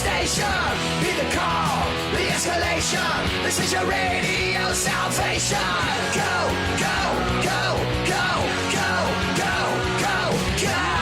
station. Be the call, the escalation. This is your radio salvation. Go, go, go, go, go, go, go, go.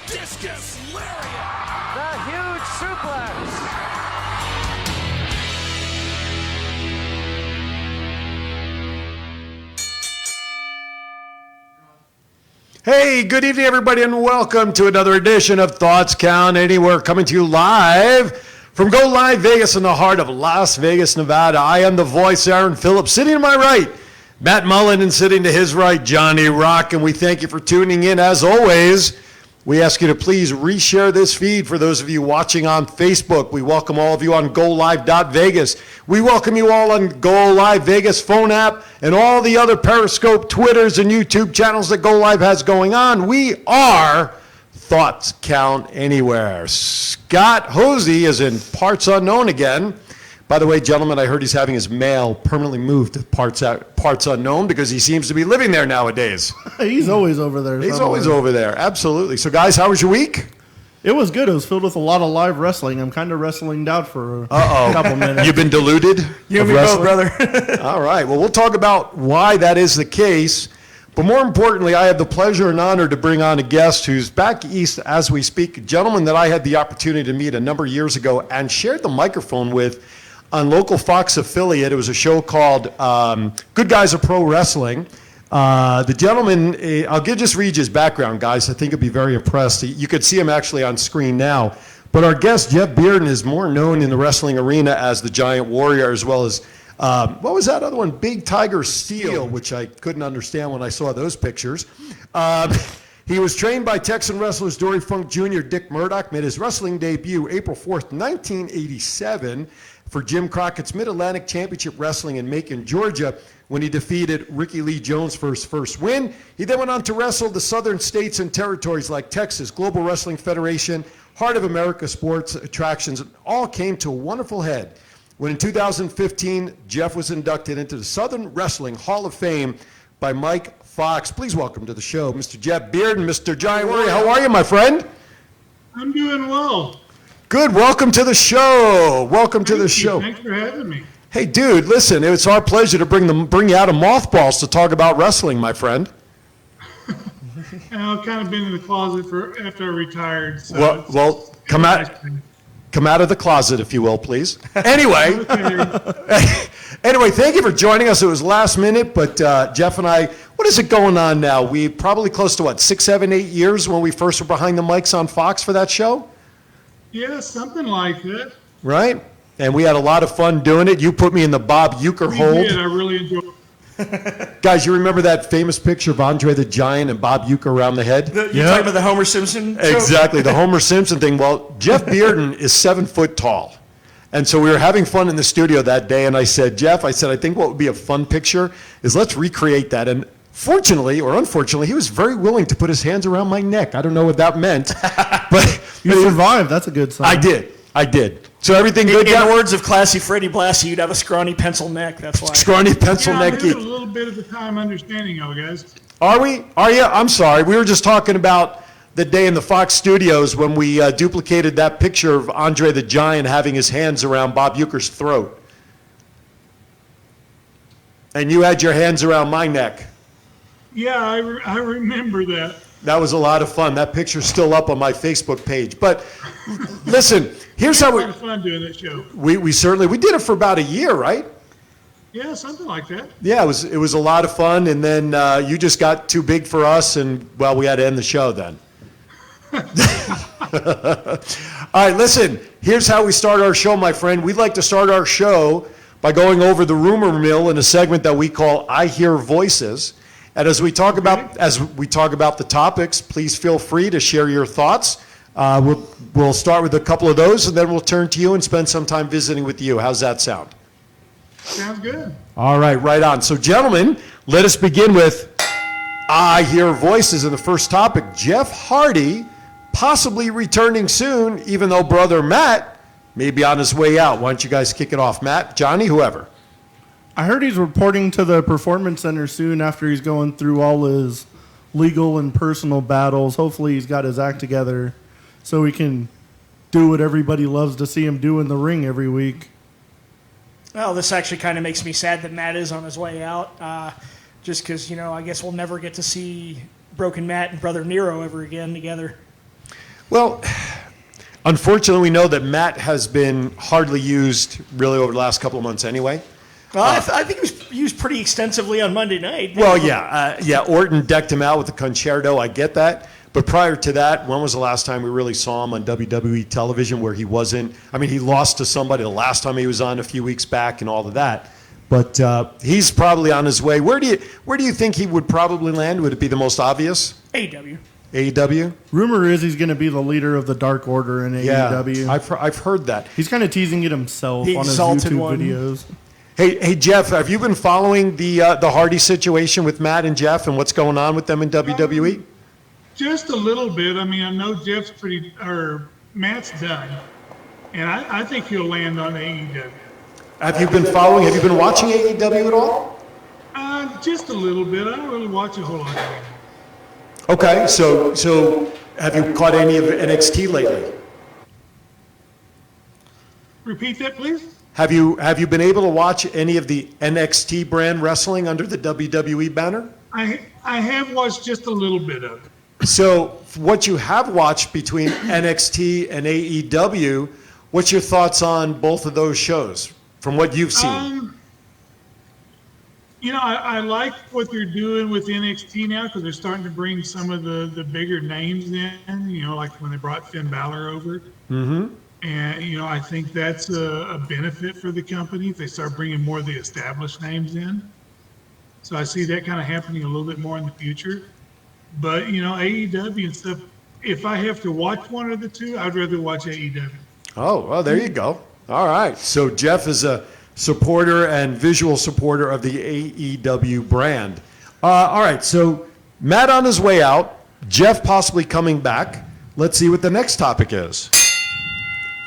Discus lariat. The huge suplex. Hey, good evening, everybody, and welcome to another edition of Thoughts Count Anywhere, coming to you live from Go Live Vegas in the heart of Las Vegas, Nevada. I am the voice, Aaron Phillips. Sitting to my right, Matt Mullen, and sitting to his right, Johnny Rock. And we thank you for tuning in. As always, we ask you to please reshare this feed for those of you watching on Facebook. We welcome all of you on GoLive.Vegas. We welcome you all on Go Live Vegas phone app and all the other Periscope, Twitters, and YouTube channels that Go Live has going on. We are Thoughts Count Anywhere. Scott Hosey is in parts unknown again. By the way, gentlemen, I heard he's having his mail permanently moved to parts unknown because he seems to be living there nowadays. He's always over there. He's always over there. Absolutely. So, guys, how was your week? It was good. It was filled with a lot of live wrestling. I'm kind of wrestling out for a couple minutes. You've been deluded? You and me both, brother. All right. Well, we'll talk about why that is the case. But more importantly, I have the pleasure and honor to bring on a guest who's back east as we speak, a gentleman that I had the opportunity to meet a number of years ago and shared the microphone with on local Fox affiliate. It was a show called Good Guys of Pro Wrestling. The gentleman, I'll just read you his background, guys. I think you'll be very impressed. You could see him actually on screen now. But our guest, Jeff Bearden, is more known in the wrestling arena as the Giant Warrior, as well as, what was that other one? Big Tiger Steel, which I couldn't understand when I saw those pictures. He was trained by Texan wrestlers Dory Funk Jr., Dick Murdoch, made his wrestling debut April 4th, 1987, for Jim Crockett's Mid-Atlantic Championship Wrestling in Macon, Georgia, when he defeated Ricky Lee Jones for his first win. He then went on to wrestle the southern states and territories like Texas, Global Wrestling Federation, Heart of America Sports Attractions, and all came to a wonderful head when in 2015, Jeff was inducted into the Southern Wrestling Hall of Fame by Mike Fox. Please welcome to the show, Mr. Jeff Bearden, Mr. Giant Warrior. How are you, my friend? I'm doing well. Good. Welcome to the show. Welcome to the show. Thanks for having me. Hey, dude, listen, it's our pleasure to bring you out of mothballs to talk about wrestling, my friend. I've kind of been in the closet after I retired. So well, come out of the closet, if you will, please. Anyway, anyway, thank you for joining us. It was last minute, but Jeff and I, what is it going on now? We probably close to 6, 7, 8 years when we first were behind the mics on Fox for that show? Yeah, something like that. Right? And we had a lot of fun doing it. You put me in the Bob Uecker hold. We did. I really enjoyed it. Guys, you remember that famous picture of Andre the Giant and Bob Uecker around the head? You're talking about the Homer Simpson show? Exactly, the Homer Simpson thing. Well, Jeff Bearden is 7 foot tall. And so we were having fun in the studio that day, and I said, Jeff, I think what would be a fun picture is let's recreate that. And fortunately, or unfortunately, he was very willing to put his hands around my neck. I don't know what that meant. But you survived. That's a good sign. I did. So everything good? In the words of classy Freddie Blassie, you'd have a scrawny pencil neck. That's why. Scrawny pencil neck. I'm having a little bit of the time understanding, guys. Are we? Are you? I'm sorry. We were just talking about the day in the Fox studios when we duplicated that picture of Andre the Giant having his hands around Bob Uecker's throat. And you had your hands around my neck. Yeah, I remember that. That was a lot of fun. That picture's still up on my Facebook page. But listen, here's how we. It was fun doing that show. We certainly did it for about a year, right? Yeah, something like that. Yeah, it was a lot of fun, and then you just got too big for us, and well, we had to end the show then. All right, listen, here's how we start our show, my friend. We'd like to start our show by going over the rumor mill in a segment that we call I Hear Voices. And as we talk about the topics, please feel free to share your thoughts. We'll start with a couple of those, and then we'll turn to you and spend some time visiting with you. How's that sound? Sounds good. All right, right on. So, gentlemen, let us begin with I Hear Voices. And the first topic, Jeff Hardy possibly returning soon, even though brother Matt may be on his way out. Why don't you guys kick it off? Matt, Johnny, whoever. I heard he's reporting to the Performance Center soon after he's going through all his legal and personal battles. Hopefully he's got his act together so he can do what everybody loves to see him do in the ring every week. Well, this actually kind of makes me sad that Matt is on his way out, just because, I guess we'll never get to see Broken Matt and Brother Nero ever again together. Well, unfortunately, we know that Matt has been hardly used really over the last couple of months anyway. Well, I think he was used pretty extensively on Monday night. Well, yeah. Orton decked him out with the concerto. I get that. But prior to that, when was the last time we really saw him on WWE television where he wasn't? I mean, he lost to somebody the last time he was on a few weeks back and all of that. But he's probably on his way. Where do you think he would probably land? Would it be the most obvious? AEW. AEW? Rumor is he's going to be the leader of the Dark Order in AEW. Yeah, I've heard that. He's kind of teasing it himself The on his exalted YouTube one. videos. Hey, Jeff, have you been following the Hardy situation with Matt and Jeff and what's going on with them in WWE? Just a little bit. I mean, I know Matt's done, and I think he'll land on AEW. Have you been following? Have you been watching AEW at all? Just a little bit. I don't really watch a whole lot of it. Okay, so have you caught any of NXT lately? Repeat that, please. Have you been able to watch any of the NXT brand wrestling under the WWE banner? I have watched just a little bit of it. So what you have watched between NXT and AEW, what's your thoughts on both of those shows from what you've seen? I like what they're doing with NXT now because they're starting to bring some of the bigger names in, like when they brought Finn Balor over. Mm-hmm. And, I think that's a benefit for the company if they start bringing more of the established names in. So I see that kind of happening a little bit more in the future. But, AEW and stuff, if I have to watch one of the two, I'd rather watch AEW. Oh, well, there you go. All right. So Jeff is a supporter and visual supporter of the AEW brand. All right. So Matt on his way out, Jeff possibly coming back. Let's see what the next topic is.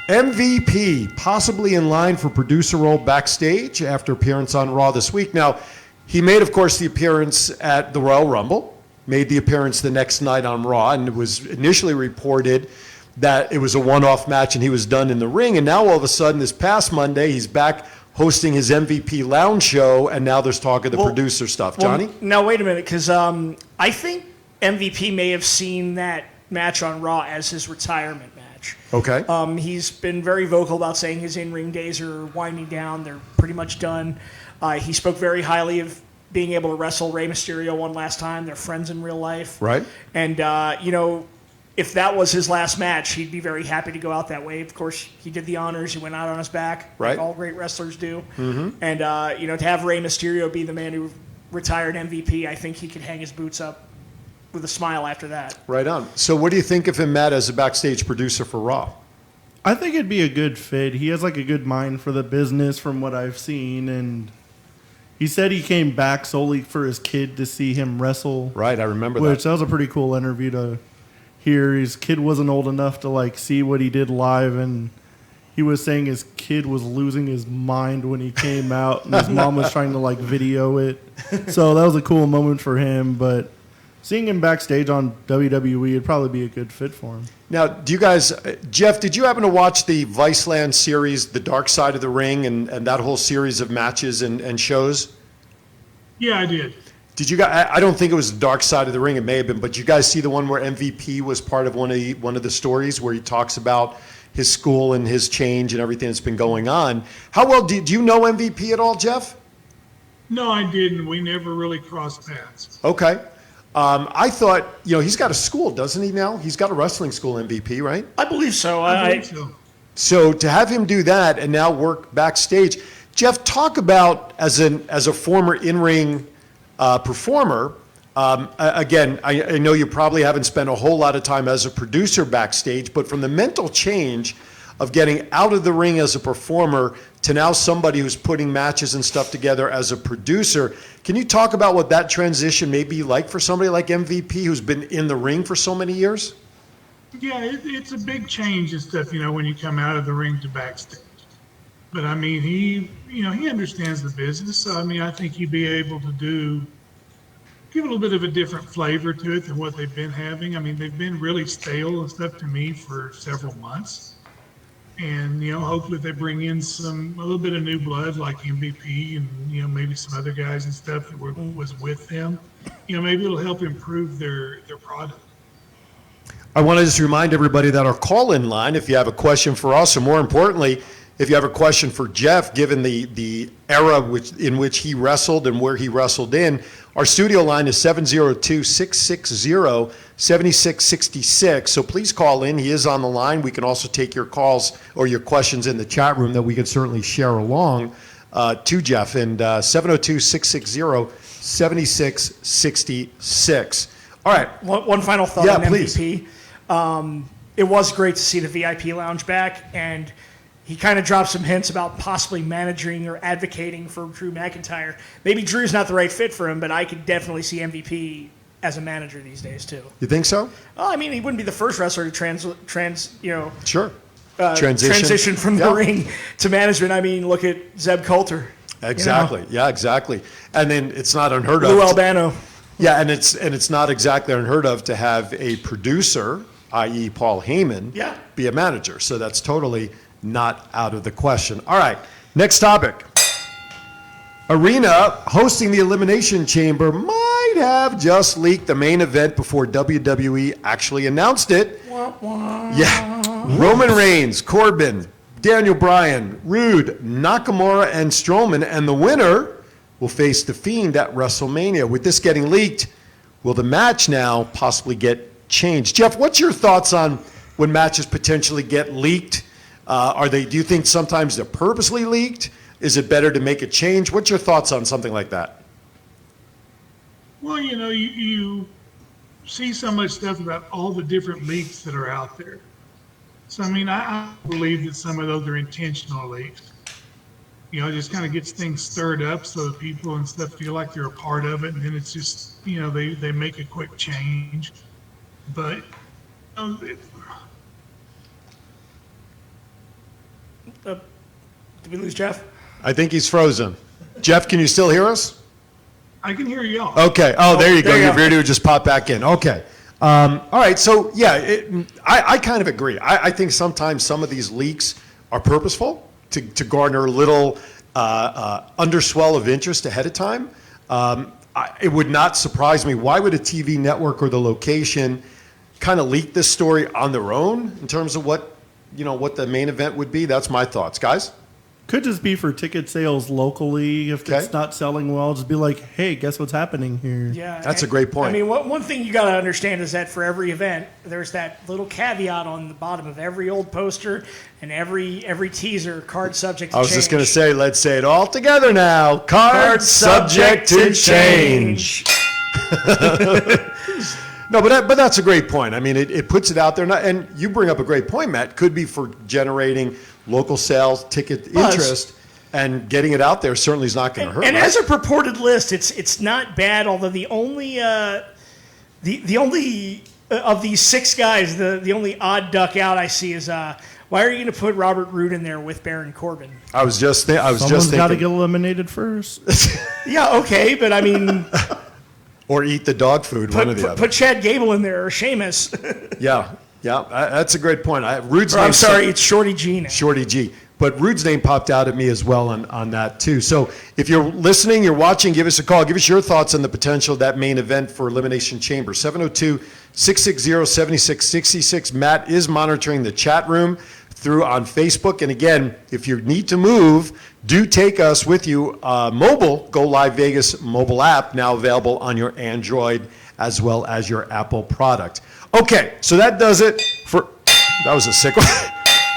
MVP possibly in line for producer role backstage after appearance on Raw this week. Now, he made, of course, the appearance at the Royal Rumble, made the appearance the next night on Raw, and it was initially reported that it was a one-off match and he was done in the ring. And now all of a sudden, this past Monday, he's back hosting his MVP Lounge show, and now there's talk of the producer stuff. Johnny? Well, now, wait a minute, because I think MVP may have seen that match on Raw as his retirement match. Okay. He's been very vocal about saying his in-ring days are winding down. They're pretty much done. He spoke very highly of being able to wrestle Rey Mysterio one last time. They're friends in real life. Right. And, if that was his last match, he'd be very happy to go out that way. Of course, he did the honors. He went out on his back, right, like all great wrestlers do. Mm-hmm. And, to have Rey Mysterio be the man who retired MVP, I think he could hang his boots up with a smile after that. Right on. So what do you think of him, Matt, as a backstage producer for Raw? I think it'd be a good fit. He has a good mind for the business from what I've seen, and he said he came back solely for his kid to see him wrestle. Right, I remember that. Which that was a pretty cool interview to hear. His kid wasn't old enough to see what he did live, and he was saying his kid was losing his mind when he came out, and his mom was trying to video it. So that was a cool moment for him, but seeing him backstage on WWE would probably be a good fit for him. Now, do you guys, Jeff, did you happen to watch the Viceland series, The Dark Side of the Ring, and that whole series of matches and shows? Yeah, I did. Did you guys, I don't think it was The Dark Side of the Ring, it may have been, but you guys see the one where MVP was part of one of the stories where he talks about his school and his change and everything that's been going on? How well, do you know MVP at all, Jeff? No, I didn't. We never really crossed paths. Okay. I thought, he's got a school, doesn't he now? He's got a wrestling school MVP, right? I believe so. I think so. So to have him do that and now work backstage, Jeff, talk about as a former in-ring performer. Again, I know you probably haven't spent a whole lot of time as a producer backstage, but from the mental change of getting out of the ring as a performer to now somebody who's putting matches and stuff together as a producer, can you talk about what that transition may be like for somebody like MVP who's been in the ring for so many years? Yeah, it's a big change and stuff, when you come out of the ring to backstage. But I mean, he understands the business. So I mean, I think he'd be able to give a little bit of a different flavor to it than what they've been having. I mean, they've been really stale and stuff to me for several months. And, hopefully they bring in a little bit of new blood like MVP and, maybe some other guys and stuff that was with them. Maybe it'll help improve their product. I want to just remind everybody that our call-in line, if you have a question for us, or more importantly, if you have a question for Jeff, given the era in which he wrestled and where he wrestled in, our studio line is 702-660-7666. So please call in. He is on the line. We can also take your calls or your questions in the chat room that we can certainly share along to Jeff. And 702-660-7666. All right. One final thought Yeah, on please. MVP. It was great to see the VIP lounge back, and he kind of dropped some hints about possibly managing or advocating for Drew McIntyre. Maybe Drew's not the right fit for him, but I could definitely see MVP as a manager these days too. You think so? Well, I mean, he wouldn't be the first wrestler to transition from the ring to management. I mean, look at Zeb Coulter. Exactly. Yeah, exactly. And then it's not unheard of. Lou Albano. Yeah, and it's not exactly unheard of to have a producer, i.e. Paul Heyman, be a manager. So that's totally not out of the question. All right, next topic. Arena hosting the Elimination Chamber might have just leaked the main event before WWE actually announced it. Yeah, Roman Reigns, Corbin, Daniel Bryan, Rude, Nakamura, and Strowman, and the winner will face The Fiend at WrestleMania. With this getting leaked, will the match now possibly get changed? Jeff, what's your thoughts on when matches potentially get leaked? Do you think sometimes they're purposely leaked? Is it better to make a change? What's your thoughts on something like that? Well, you see so much stuff about all the different leaks that are out there. So, I mean, I believe that some of those are intentional leaks. It just kind of gets things stirred up so that people and stuff feel like they're a part of it. And then it's just, they make a quick change. But, Did we lose Jeff? I think he's frozen. Jeff, can you still hear us? I can hear y'all. Okay. Oh, there you go. there you Your go. video just popped back in. Okay. All right. So, yeah, I kind of agree. I think sometimes some of these leaks are purposeful to garner a little underswell of interest ahead of time. It would not surprise me. Why would a TV network or the location kind of leak this story on their own in terms of what the main event would be? That's my thoughts. Guys? Could just be for ticket sales locally. If Okay. it's not selling well, just be like, hey, guess what's happening here? Yeah. That's a great point. I mean, one thing you got to understand is that for every event, there's that little caveat on the bottom of every old poster and every teaser, card subject to I was change. just going to say, let's say it all together now. Card subject to change. No, but that's a great point. I mean, it puts it out there. And you bring up a great point, Matt. Could be for generating local sales, ticket interest, and getting it out there certainly is not going to hurt. And right? as a purported list, it's not bad. Although the only of these six guys, the only odd duck out I see is why are you going to put Robert Roode in there with Baron Corbin? I was just Someone's thinking. got to get eliminated first. Yeah, okay, but I mean, Or eat the dog food, one or the other. put Chad Gable in there or Sheamus. Yeah, that's a great point. Rude's I'm name- sorry, it's Shorty G now. Shorty G. But Rude's name popped out at me as well on that too. So if you're listening, you're watching, give us a call. Give us your thoughts on the potential of that main event for Elimination Chamber. 702-660-7666. Matt is monitoring the chat room through on Facebook. And again, if you need to move, do take us with you. Mobile, Go Live Vegas mobile app, now available on your Android as well as your Apple product. Okay, so that does it for, that was a sick one.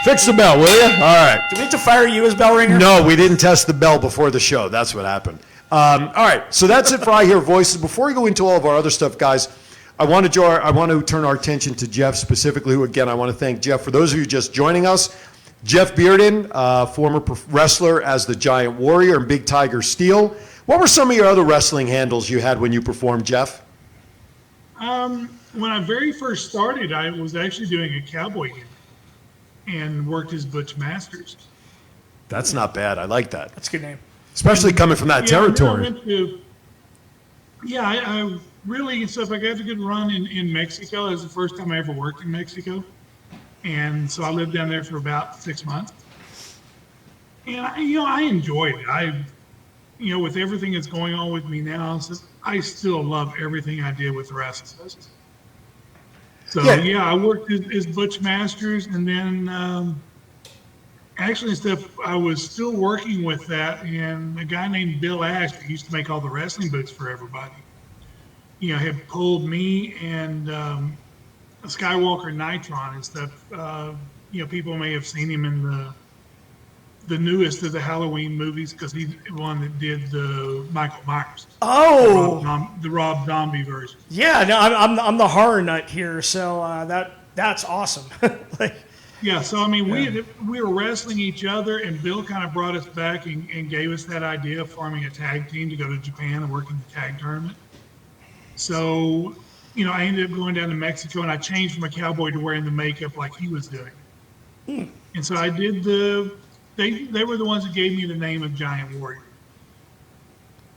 Fix the bell, will you? All right. Do we have to fire you as bell ringer? No, we didn't test the bell before the show. That's what happened. All right, so that's it for I Hear Voices. Before we go into all of our other stuff, guys, I want to turn our attention to Jeff specifically, who, again, I want to thank Jeff. For those of you just joining us, Jeff Bearden, former wrestler as the Giant Warrior and Big Tiger Steel. What were some of your other wrestling handles you had when you performed, Jeff? When I very first started, I was actually doing a cowboy gimmick and worked as Butch Masters. That's not bad. I like that. That's a good name. Especially coming from that territory. I really, so if I got a good run in Mexico, it was the first time I ever worked in Mexico. And so I lived down there for about 6 months. And I enjoyed it. With everything that's going on with me now, I still love everything I did with wrestling. So I worked as Butch Masters, and then actually I was still working with that, and a guy named Bill Ash that used to make all the wrestling boots for everybody, had pulled me and Skywalker Nitron and stuff. People may have seen him in the newest of the Halloween movies because he's the one that did the Michael Myers. Oh, the Rob Zombie version. Yeah, no, I'm the horror nut here, so that's awesome. So we were wrestling each other, and Bill kind of brought us back and gave us that idea of forming a tag team to go to Japan and work in the tag tournament. So, I ended up going down to Mexico, and I changed from a cowboy to wearing the makeup like he was doing. And so I did they were the ones that gave me the name of Giant Warrior.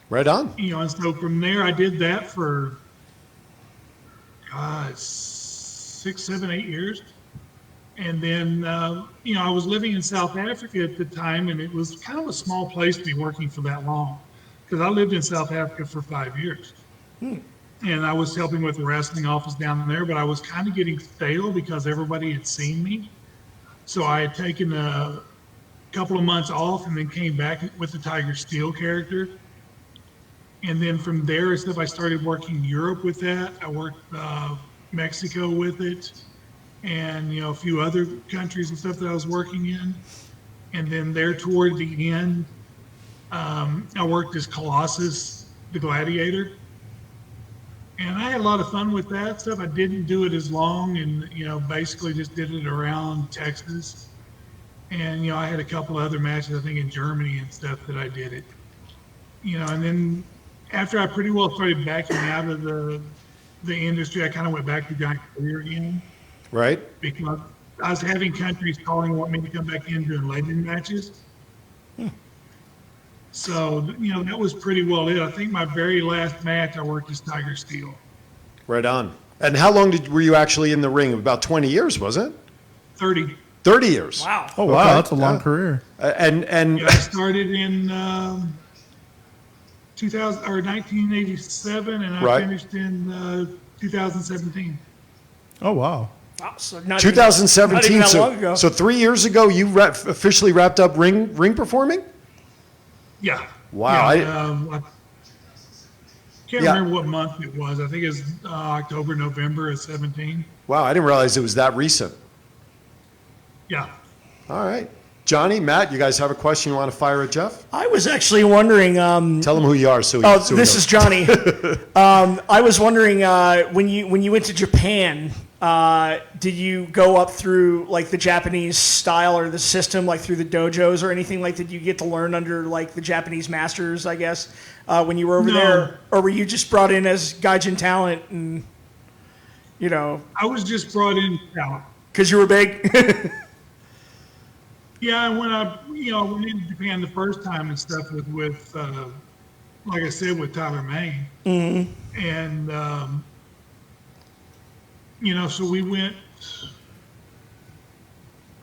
Right on. And so from there, I did that for 6, 7, 8 years. And then, I was living in South Africa at the time, and it was kind of a small place to be working for that long because I lived in South Africa for 5 years. And I was helping with the wrestling office down there, but I was kind of getting stale because everybody had seen me. So I had taken a couple of months off and then came back with the Tiger Steel character. And then from there, I started working Europe with that. I worked Mexico with it, and a few other countries and stuff that I was working in. And then there toward the end, I worked as Colossus, the Gladiator. And I had a lot of fun with that stuff. I didn't do it as long, and basically just did it around Texas. And I had a couple of other matches, I think in Germany and stuff that I did it. And then after I pretty well started backing out of the industry, I kind of went back to Giant Warrior again. Right. Because I was having countries calling, want me to come back in doing legend matches. So, that was pretty well it. I think my very last match, I worked as Tiger Steel. Right on. And how long were you actually in the ring? About 20 years, was it? 30. 30 years. Wow. Oh, wow. That's a long career. And I started in 1987, and I finished in 2017. Oh, wow. Wow, so not 2017. Even that long ago. So 3 years ago, you officially wrapped up ring performing? Yeah. Wow. I can't remember what month it was. I think it was October, November of 17. Wow, I didn't realize it was that recent. Yeah. All right. Johnny, Matt, you guys have a question you want to fire at Jeff? I was actually wondering. Tell him who you are. This is Johnny. I was wondering when you went to Japan, did you go up through like the Japanese style or the system, like through the dojos or anything like? Did you get to learn under like the Japanese masters? I guess when you were over there, or were you just brought in as gaijin talent and I was just brought in talent because you were big. Yeah, and when I went into Japan the first time and stuff with like I said, with Tyler Mayne. Mm-hmm. And, so we went,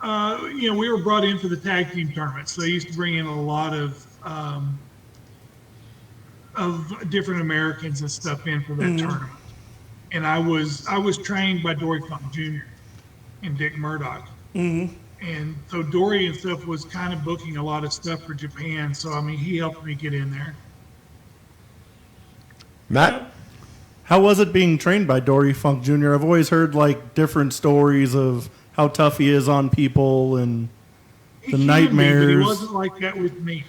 we were brought in for the tag team tournament. So they used to bring in a lot of different Americans and stuff in for that tournament. And I was trained by Dory Funk Jr. and Dick Murdoch. Mm-hmm. And so Dory and stuff was kind of booking a lot of stuff for Japan. So, he helped me get in there. Matt? How was it being trained by Dory Funk Jr.? I've always heard like different stories of how tough he is on people and the nightmares. But he wasn't like that with me.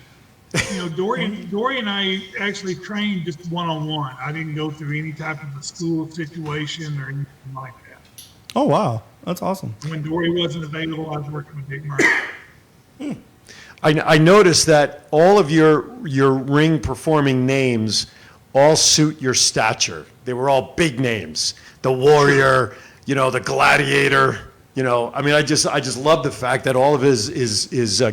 You know, Dory and I actually trained just one-on-one. I didn't go through any type of a school situation or anything like that. Oh, wow. That's awesome. When Dory wasn't available, I was working with Dick Murray. I noticed that all of your ring performing names all suit your stature. They were all big names. The Warrior, you know, the Gladiator. You know, I mean, I just love the fact that all of his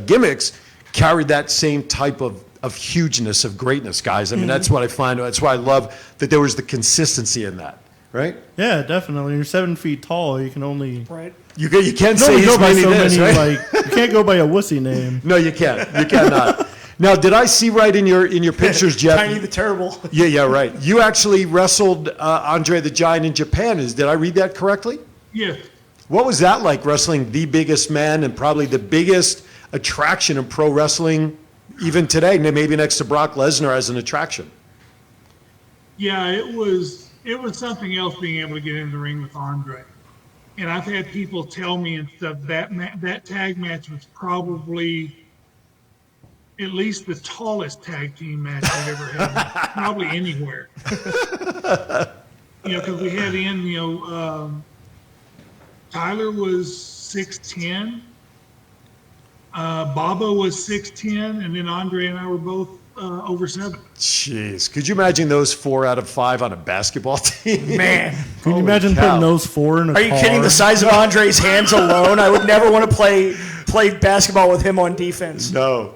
gimmicks carried that same type of hugeness, of greatness, guys. I mean, that's what I find. That's why I love that there was the consistency in that, right? Yeah, definitely. You're 7 feet tall. You can only Right. You can't no, say you he's go by many so this, many. right? Like you can't go by a wussy name. No, you can't. You cannot. Now, did I see right in your pictures, Jeff? Tiny the Terrible. Yeah, right. You actually wrestled Andre the Giant in Japan. Did I read that correctly? Yes. What was that like, wrestling the biggest man and probably the biggest attraction in pro wrestling, even today, maybe next to Brock Lesnar as an attraction? Yeah, it was something else being able to get in the ring with Andre. And I've had people tell me and stuff that tag match was probably at least the tallest tag team match I've ever had, probably anywhere. You know, because we had Tyler was 6'10", Baba was 6'10", and then Andre and I were both over 7. Jeez, could you imagine those 4 out of 5 on a basketball team? Man. Can you imagine cow. putting those 4 in a car? Are you kidding? The size of Andre's hands alone? I would never want to play basketball with him on defense. No.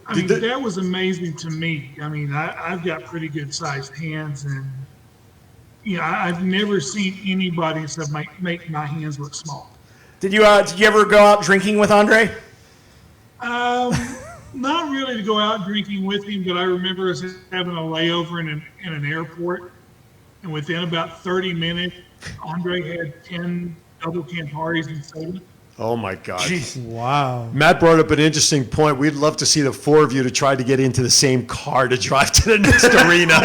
I mean, that was amazing to me. I mean, I've got pretty good sized hands, and you know, I've never seen anybody and stuff make my hands look small. Did you ever go out drinking with Andre? Not really to go out drinking with him, but I remember us having a layover in an airport, and within about 30 minutes, Andre had 10 double Camparis and soda. Oh, my God. Jeez. Wow. Matt brought up an interesting point. We'd love to see the 4 of you to try to get into the same car to drive to the next arena.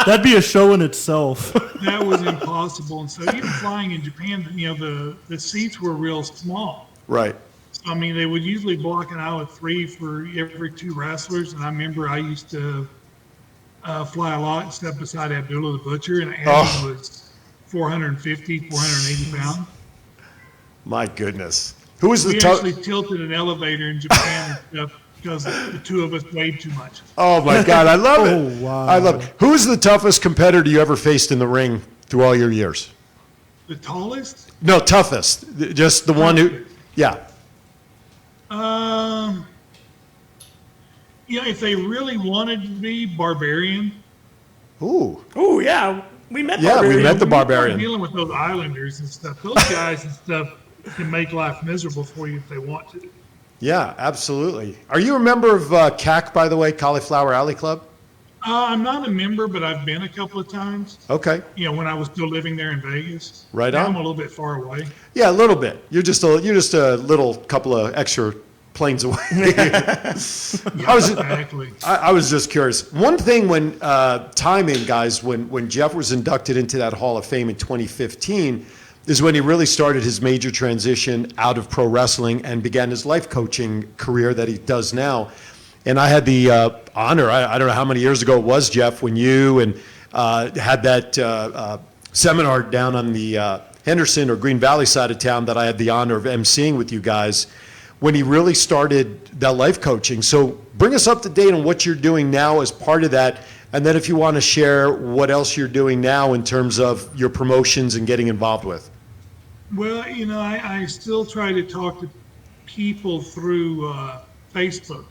That'd be a show in itself. That was impossible. And so even flying in Japan, you know, the seats were real small. Right. So, I mean, they would usually block an aisle of 3 for every 2 wrestlers. And I remember I used to fly a lot and step beside Abdullah the Butcher, and Abby was 450, 480 pounds. My goodness. Who was the We tough? actually tilted an elevator in Japan and stuff because the 2 of us weighed too much. Oh, my God. I love it. Oh, wow. I love it. Who was the toughest competitor you ever faced in the ring through all your years? The tallest? No, toughest. Just the one who, yeah. Yeah, if they really wanted to be, Barbarian. Ooh. Oh, yeah. We met Yeah, Barbarian. we met the When you start Barbarian. dealing with those Islanders and stuff, those guys and stuff can make life miserable for you if they want to. Yeah, absolutely. Are you a member of CAC, by the way, Cauliflower Alley Club? I'm not a member, but I've been a couple of times. Okay. You know, when I was still living there in Vegas. Right Now on. I'm a little bit far away. Yeah, a little bit. You're just a little couple of extra planes away. Exactly. I was just curious. One thing when timing, guys, when Jeff was inducted into that Hall of Fame in 2015, is when he really started his major transition out of pro wrestling and began his life coaching career that he does now. And I had the honor, I don't know how many years ago it was, Jeff, when you and had that seminar down on the Henderson or Green Valley side of town that I had the honor of emceeing with you guys, when he really started that life coaching. So bring us up to date on what you're doing now as part of that. And then if you want to share what else you're doing now in terms of your promotions and getting involved with. Well, you know, I still try to talk to people through Facebook.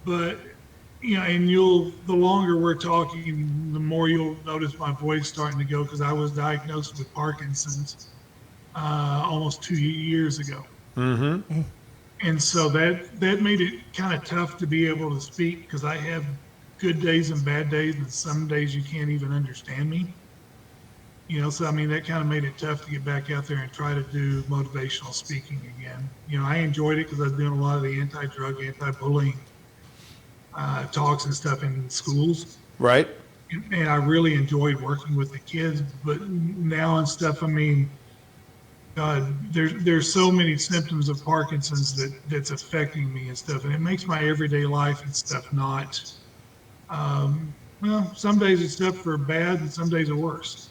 But, you know, and the longer we're talking, the more you'll notice my voice starting to go, because I was diagnosed with Parkinson's almost 2 years ago. Mm-hmm. And so that made it kind of tough to be able to speak, because I have good days and bad days, and some days you can't even understand me. You know, so I mean, that kind of made it tough to get back out there and try to do motivational speaking again. You know, I enjoyed it because I was doing a lot of the anti-drug, anti-bullying talks and stuff in schools. Right. and I really enjoyed working with the kids. But now and stuff, I mean, God, there's so many symptoms of Parkinson's that's affecting me and stuff, and it makes my everyday life and stuff not. Well, some days it's stuff are bad, and some days are worse.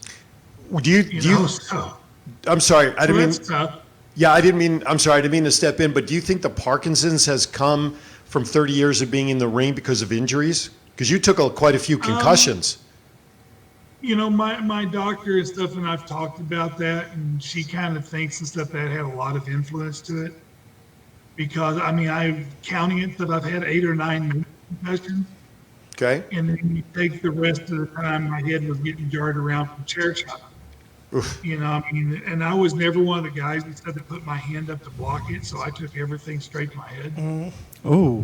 Do you, You do know, you, so, I'm sorry, I so didn't mean, that's tough. yeah, I didn't mean, I'm sorry, I didn't mean to step in, but do you think the Parkinson's has come from 30 years of being in the ring because of injuries? Because you took quite a few concussions. You know, my doctor and stuff, and I've talked about that, and she kind of thinks and stuff that had a lot of influence to it. Because, I mean, I'm counting it that I've had 8 or 9 concussions, Okay? and then you take the rest of the time my head was getting jarred around from chair shot. Oof. You know, I mean, and I was never one of the guys that said to put my hand up to block it, so I took everything straight to my head. Oh,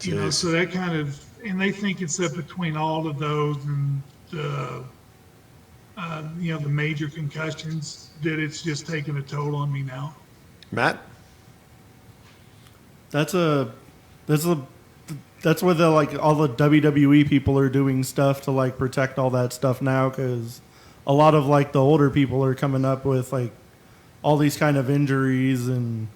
You know, Jeez. so that kind of, and they think it's up between all of those and you know, the major concussions that it's just taking a toll on me now. Matt? that's where the like all the WWE people are doing stuff to like protect all that stuff now, because a lot of like the older people are coming up with like all these kind of injuries and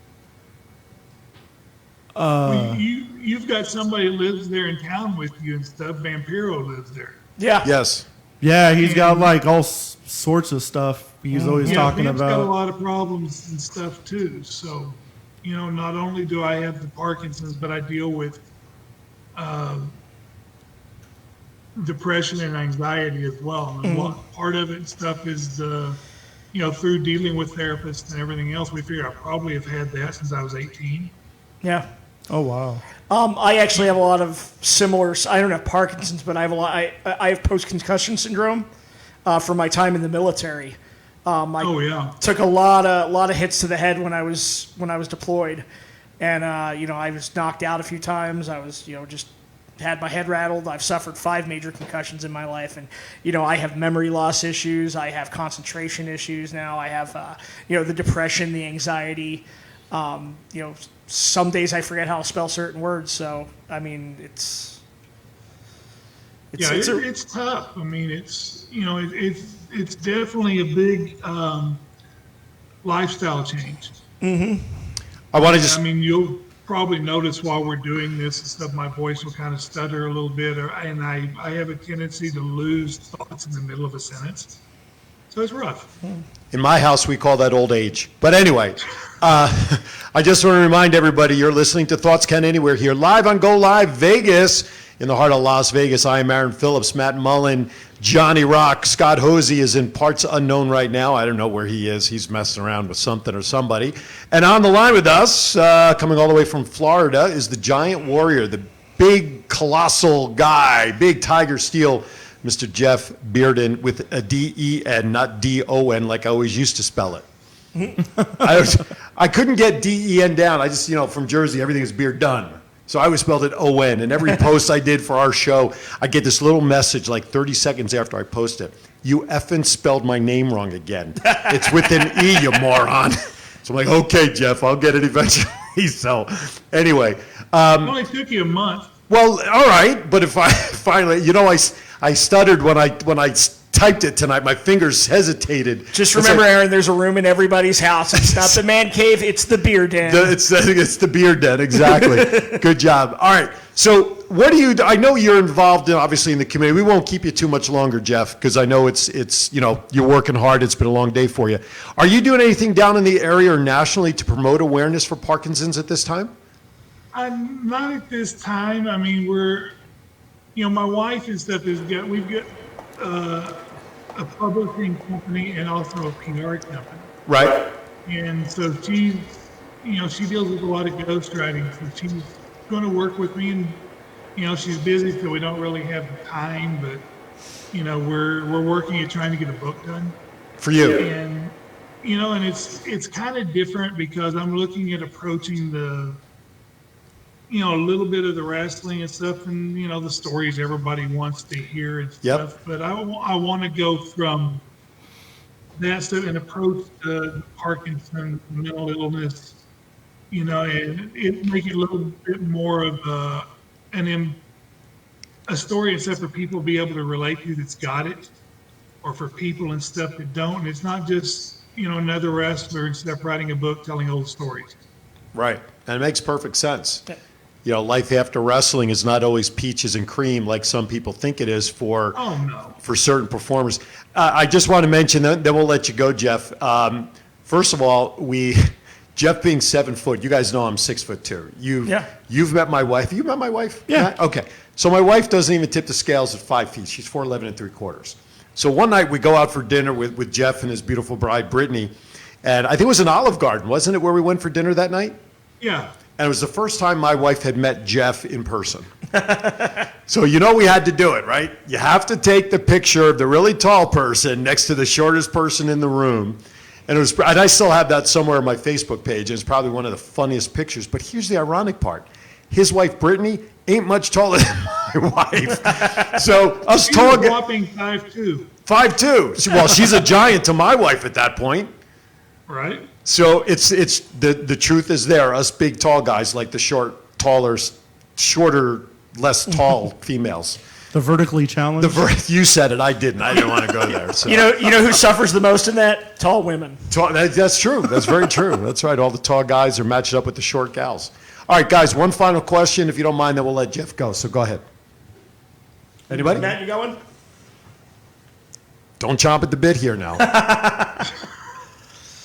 You've got somebody that lives there in town with you and stuff. Vampiro lives there. Yeah. Yes. yeah, he's got like all sorts of stuff he's always talking Vamp's got a about. lot of problems and stuff too. So, you know, not only do I have the Parkinson's, but I deal with depression and anxiety as well. And part of it and stuff is you know, through dealing with therapists and everything else, we figure I probably have had that since I was 18. Yeah. Oh wow. I actually have a lot of similar. I don't have Parkinson's, but I have a lot. I have post-concussion syndrome from my time in the military. Oh yeah. Took a lot of hits to the head when I was deployed, and you know, I was knocked out a few times. I was, you know, just had my head rattled. I've suffered 5 major concussions in my life, and you know, I have memory loss issues. I have concentration issues now. I have you know, the depression, the anxiety. You know, some days I forget how to spell certain words. So I mean, it's tough. I mean, it's, you know, it's definitely a big lifestyle change. I want to just, I mean, you'll probably notice while we're doing this and stuff, my voice will kind of stutter a little bit, and I have a tendency to lose thoughts in the middle of a sentence. So it's rough. in my house, we call that old age. But anyway, I just want to remind everybody you're listening to Thoughts Can Anywhere here, live on Go Live Vegas in the heart of Las Vegas. I am Aaron Phillips, Matt Mullen, Johnny Rock. Scott Hosey is in parts unknown right now. I don't know where he is. He's messing around with something or somebody. And on the line with us, coming all the way from Florida, is the Giant Warrior, the big, colossal guy, big Tiger Steel, Mr. Jeff Bearden, with a D-E-N, not D-O-N, like I always used to spell it. I couldn't get D-E-N down. I just, from Jersey, everything is beer done. So I always spelled it O-N. And every post I did for our show, I get this little message like 30 seconds after I post it. You effing spelled my name wrong again. It's with an E, you moron. So I'm like, okay, Jeff, I'll get it eventually. So anyway. It only took you a month. Well, all right. But if I finally, I stuttered when I typed it tonight. My fingers hesitated. Just remember, Aaron, there's a room in everybody's house. It's not the man cave, it's the beer den. It's the beer den, exactly. Good job. All right. So what do you, I know you're involved obviously in the community. We won't keep you too much longer, Jeff, because I know it's you're working hard. It's been a long day for you. Are you doing anything down in the area or nationally to promote awareness for Parkinson's at this time? Not at this time. I mean, we're, my wife and stuff we've got a publishing company and also a PR company. Right. And so she's, she deals with a lot of ghostwriting. So she's going to work with me, and, she's busy, so we don't really have the time, but, we're working at trying to get a book done. For you. And, and it's kind of different because I'm looking at approaching the, a little bit of the wrestling and stuff, and the stories everybody wants to hear and stuff. Yep. But I want to go from that stuff and approach the Parkinson's, mental illness, and make it a little bit more of a story and stuff for people to be able to relate to that's got it, or for people and stuff that don't. And it's not just, another wrestler and stuff writing a book telling old stories. Right. And it makes perfect sense. Life after wrestling is not always peaches and cream like some people think it is for certain performers. I just want to mention, then we'll let you go, Jeff. First of all, Jeff being 7 foot, you guys know I'm 6'2". You've met my wife. Have you met my wife? Yeah. Matt? Okay. So my wife doesn't even tip the scales at 5 feet. She's 4'11 3/4. So one night we go out for dinner with Jeff and his beautiful bride, Brittany. And I think it was in Olive Garden, wasn't it, where we went for dinner that night? Yeah. And it was the first time my wife had met Jeff in person. So we had to do it, right? You have to take the picture of the really tall person next to the shortest person in the room. And I still have that somewhere on my Facebook page. It's probably one of the funniest pictures. But here's the ironic part. His wife, Brittany, ain't much taller than my wife. So us tall guys. Whopping 5'2". 5'2". Well, she's a giant to my wife at that point. Right. So it's the truth is there. Us big tall guys like the shorter, less tall females. The vertically challenged. You said it. I didn't. I didn't want to go there. So. You know who suffers the most in that? Tall women. That's true. That's very true. That's right. All the tall guys are matched up with the short gals. All right, guys. One final question, if you don't mind, then we'll let Jeff go. So go ahead. Anybody? Matt, you got one? Don't chomp at the bit here now. I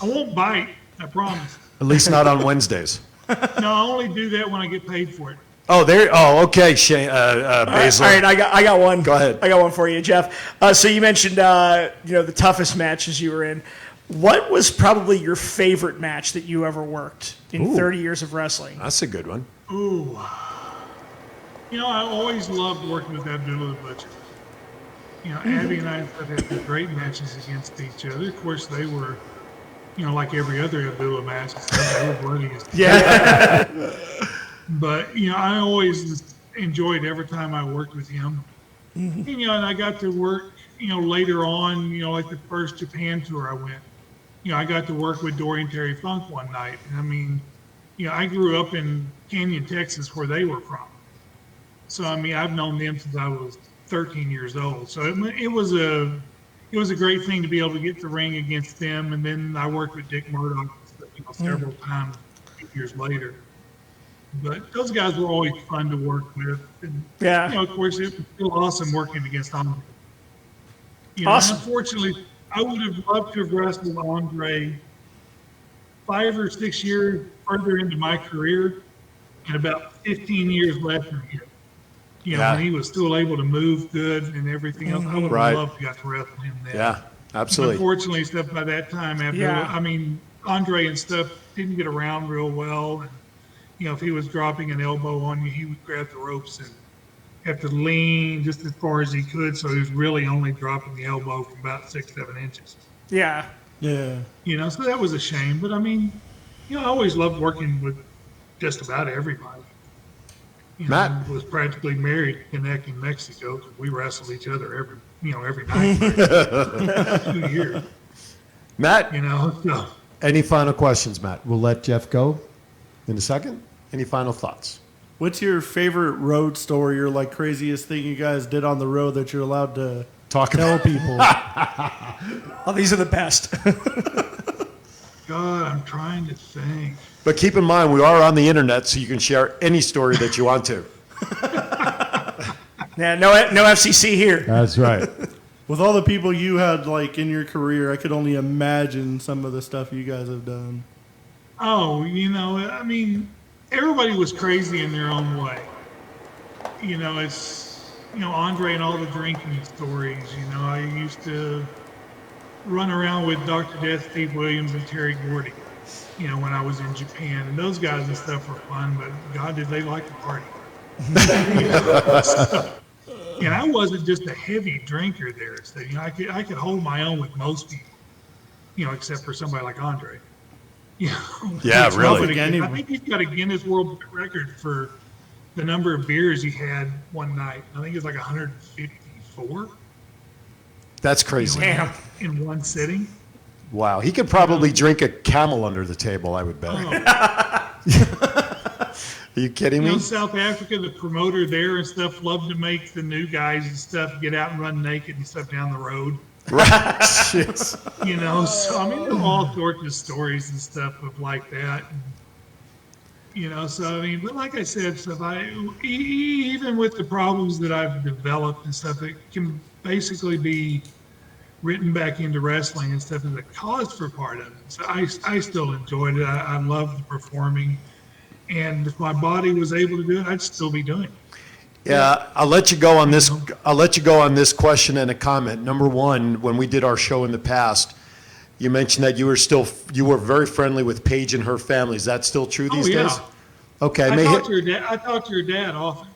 won't bite, I promise. At least not on Wednesdays. No, I only do that when I get paid for it. Okay, Shane, Basil. All right, I got one. Go ahead. I got one for you, Jeff. So you mentioned, the toughest matches you were in. What was probably your favorite match that you ever worked in 30 years of wrestling? That's a good one. Ooh. I always loved working with Abdullah the Butcher. Abby and I had great matches against each other. Of course, they were, like every other Abdullah match, they were bloody as But, I always enjoyed every time I worked with him. And, and I got to work, later on, like the first Japan tour I went. I got to work with Dory and Terry Funk one night. And I mean, I grew up in Canyon, Texas, where they were from. So, I mean, I've known them since I was 13 years old. So it was a great thing to be able to get the ring against them. And then I worked with Dick Murdoch several times years later. But those guys were always fun to work with. And, of course, it was still awesome working against Andre. Awesome. Unfortunately, I would have loved to have wrestled Andre 5 or 6 years further into my career and about 15 years left in him. When he was still able to move good and everything else, I would have loved to have got to wrestle him then. Yeah, absolutely. Unfortunately, stuff by that time, Andre and stuff didn't get around real well. And, if he was dropping an elbow on you, he would grab the ropes and have to lean just as far as he could. So he was really only dropping the elbow from about 6-7 inches. Yeah. Yeah. So that was a shame. But I mean, I always loved working with just about everybody. Matt was practically married to Connect in Mexico because we wrestled each other every night for 2 years. Matt, So. Any final questions, Matt? We'll let Jeff go in a second. Any final thoughts? What's your favorite road story or craziest thing you guys did on the road that you're allowed to tell people? Oh, these are the best. God, I'm trying to think. But keep in mind, we are on the internet, so you can share any story that you want to. Yeah, no FCC here. That's right. With all the people you had in your career, I could only imagine some of the stuff you guys have done. Oh, I mean, everybody was crazy in their own way. It's, Andre and all the drinking stories. I used to run around with Dr. Death, Steve Williams, and Terry Gordy, when I was in Japan. And those guys and stuff were fun, but God, did they like to party. And I wasn't just a heavy drinker there. So, I could hold my own with most people, except for somebody like Andre. Yeah, really. I think he's got a Guinness World Record for the number of beers he had one night. I think it's 154. That's crazy. Damn. In one sitting. Wow. He could probably drink a camel under the table, I would bet. Oh. Are you kidding me? South Africa, the promoter there and stuff loved to make the new guys and stuff get out and run naked and stuff down the road. Right. Shit. So I mean, there are all sorts of stories and stuff of like that. And, so I mean, but like I said, stuff even with the problems that I've developed and stuff, it can basically be written back into wrestling and stuff as a cause for part of it. So I still enjoyed it. I love the performing. And if my body was able to do it, I'd still be doing it. Yeah, I'll let you go on this. I'll let you go on this question and a comment. Number one, when we did our show in the past, you mentioned that you were very friendly with Paige and her family. Is that still true these days? Okay, I talk to your dad often.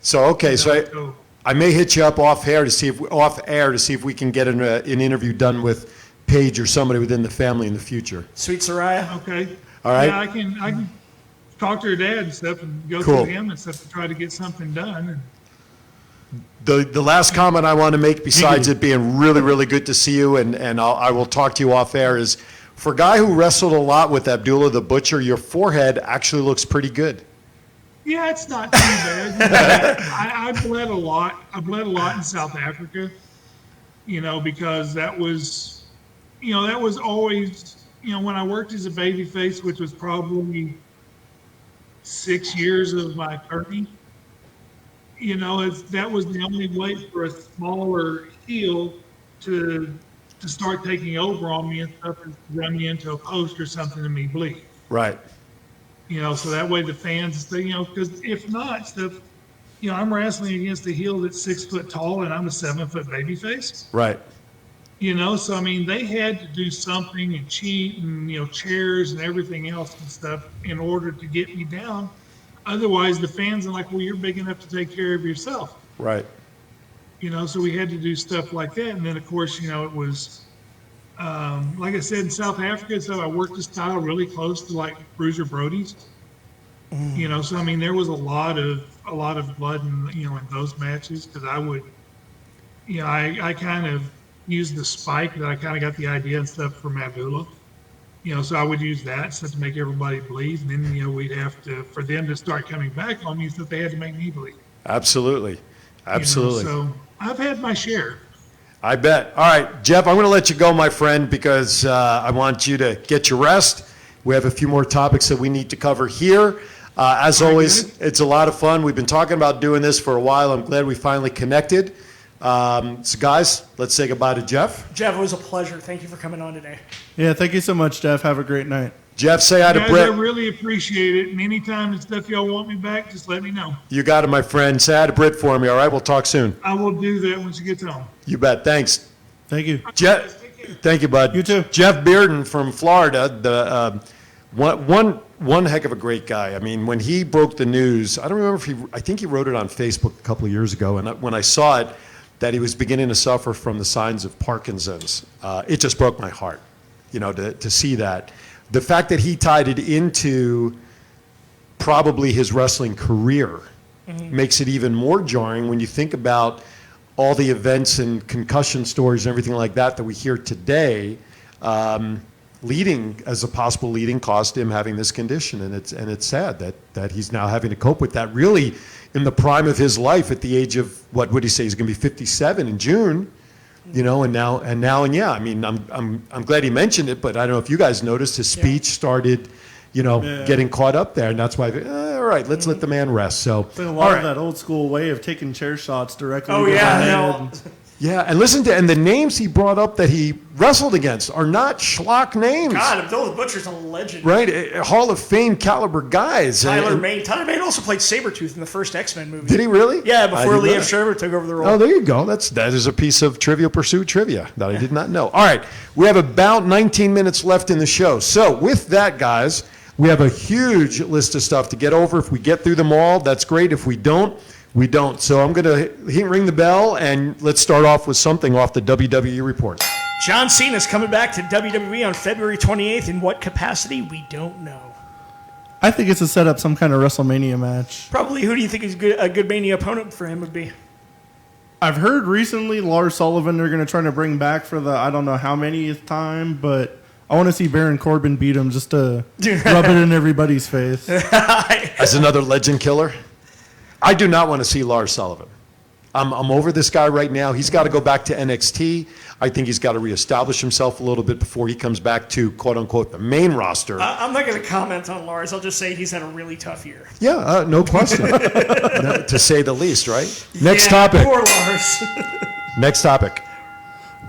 So okay, so I may hit you up off air to see if we can get an interview done with Paige or somebody within the family in the future. Sweet Soraya. Okay. All right. Yeah, I can talk to her dad and stuff and go through him and stuff to try to get something done. The last comment I want to make, besides it being really, really good to see you, and I will talk to you off air, is for a guy who wrestled a lot with Abdullah the Butcher, your forehead actually looks pretty good. Yeah, it's not too bad. I bled a lot. I bled a lot in South Africa, because that was always, when I worked as a babyface, which was probably 6 years of my attorney, that was the only way for a smaller heel to start taking over on me and stuff and run me into a post or something and me bleed. Right. So that way the fans, because if not, stuff, I'm wrestling against a heel that's 6 foot tall and I'm a 7 foot babyface. Right. So I mean, they had to do something and cheat and chairs and everything else and stuff in order to get me down. Otherwise, the fans are like, well, you're big enough to take care of yourself. Right. So we had to do stuff like that. And then, of course, it was, like I said, in South Africa, so I worked the style really close to like Bruiser Brody's. So I mean, there was a lot of blood in those matches because I would, I kind of used the spike that I kind of got the idea and stuff from Abdullah. So I would use that stuff to make everybody bleed, and then we'd have to, for them to start coming back on me, so they had to make me bleed. Absolutely. So I've had my share. I bet. All right, Jeff, I'm going to let you go, my friend, because I want you to get your rest. We have a few more topics that we need to cover here. As always, it's a lot of fun. We've been talking about doing this for a while. I'm glad we finally connected. So, guys, let's say goodbye to Jeff. Jeff, it was a pleasure. Thank you for coming on today. Yeah, thank you so much, Jeff. Have a great night. Jeff, say hi to Britt. I really appreciate it. And anytime and stuff y'all want me back, just let me know. You got it, my friend. Say hi to Britt for me, all right? We'll talk soon. I will do that once you get home. You bet. Thanks. Thank you. Jeff, thank you, bud. You too. Jeff Bearden from Florida, the one heck of a great guy. I mean, when he broke the news, I don't remember I think he wrote it on Facebook a couple of years ago, and when I saw it, that he was beginning to suffer from the signs of Parkinson's, it just broke my heart, to see that. The fact that he tied it into probably his wrestling career makes it even more jarring when you think about all the events and concussion stories and everything like that we hear today, leading as a possible leading cause to him having this condition. And it's sad that he's now having to cope with that really in the prime of his life at the age of, what would he say, he's going to be 57 in June, and yeah, I mean, I'm glad he mentioned it, but I don't know if you guys noticed his speech started, getting caught up there, and that's why, all right, let's let the man rest. So, Been a lot of that old school way of taking chair shots directly. Oh, to the yeah, head. no. Yeah, and and the names he brought up that he wrestled against are not schlock names. God, Abdullah the Butcher's a legend. Right, Hall of Fame caliber guys. Tyler Mane also played Sabretooth in the first X-Men movie. Did he really? Yeah, before I did Liev not. Schreiber took over the role. Oh, there you go. That is a piece of Trivial Pursuit trivia that I did not know. All right, we have about 19 minutes left in the show. So with that, guys, we have a huge list of stuff to get over. If we get through them all, that's great. If we don't, we don't. So I'm going to ring the bell, and let's start off with something off the WWE report. John Cena's coming back to WWE on February 28th. In what capacity? We don't know. I think it's to set up some kind of WrestleMania match. Probably. Who do you think is a good Mania opponent for him would be? I've heard recently Lars Sullivan they're going to try to bring back for the I don't know how many time, but I want to see Baron Corbin beat him just to rub it in everybody's face. As another legend killer. I do not want to see Lars Sullivan. I'm over this guy right now. He's got to go back to NXT. I think he's got to reestablish himself a little bit before he comes back to, quote unquote, the main roster. I'm not going to comment on Lars. I'll just say he's had a really tough year. Yeah, no question. No, to say the least, right? Next topic. Poor Lars. Next topic.